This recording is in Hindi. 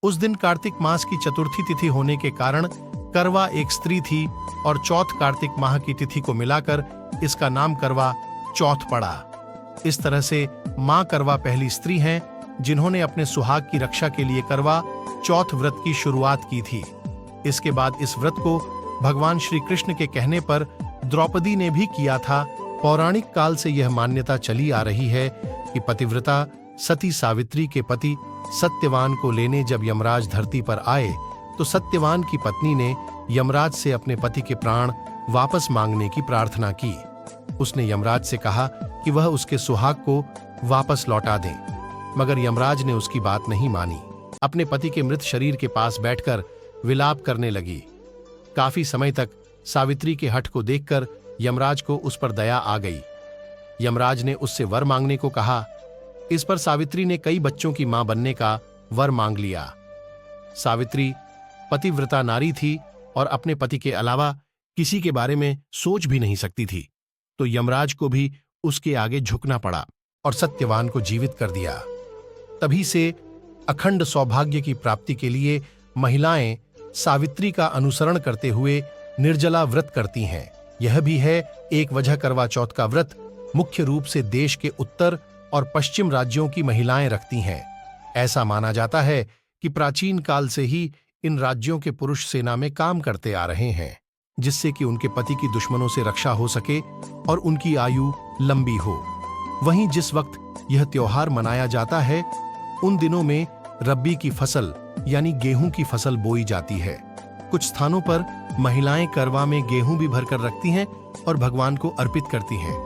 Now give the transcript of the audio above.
उस दिन कार्तिक मास की चतुर्थी तिथि होने के कारण करवा एक स्त्री थी और चौथ कार्तिक माह की तिथि को मिलाकर इसका नाम करवा चौथ पड़ा। इस तरह से मां करवा पहली स्त्री हैं जिन्होंने अपने सुहाग की रक्षा के लिए करवा चौथ व्रत की शुरुआत की थी। इसके बाद इस व्रत को भगवान श्री कृष्ण के कहने पर द्रौपदी ने भी किया था। पौराणिक काल से यह मान्यता चली आ रही है कि पतिव्रता सती सावित्री के पति सत्यवान को लेने जब यमराज धरती पर आए तो सत्यवान की पत्नी ने यमराज से अपने पति के प्राण वापस मांगने की प्रार्थना की। उसने यमराज से कहा कि वह उसके सुहाग को वापस लौटा दे, मगर यमराज ने उसकी बात नहीं मानी। अपने पति के मृत शरीर के पास बैठकर विलाप करने लगी। काफी समय तक सावित्री के हठ को देखकर यमराज को उस पर दया आ गई। यमराज ने उससे वर मांगने को कहा। इस पर सावित्री ने कई बच्चों की मां बनने का वर मांग लिया। सावित्री पतिव्रता नारी थी और अपने पति के अलावा किसी के बारे में सोच भी नहीं सकती थी, तो यमराज को भी उसके आगे झुकना पड़ा और सत्यवान को जीवित कर दिया। तभी से अखंड सौभाग्य की प्राप्ति के लिए महिलाएं सावित्री का अनुसरण करते हुए निर्जला व्रत करती हैं। यह भी है एक वजह करवा चौथ का व्रत मुख्य रूप से देश के उत्तर और पश्चिम राज्यों की महिलाएं रखती हैं। ऐसा माना जाता है कि प्राचीन काल से ही इन राज्यों के पुरुष सेना में काम करते आ रहे हैं, जिससे कि उनके पति की दुश्मनों से रक्षा हो सके और उनकी आयु लंबी हो। वहीं जिस वक्त यह त्योहार मनाया जाता है उन दिनों में रब्बी की फसल यानी गेहूं की फसल बोई जाती है। कुछ स्थानों पर महिलाएं करवा में गेहूं भी भरकर रखती हैं और भगवान को अर्पित करती हैं।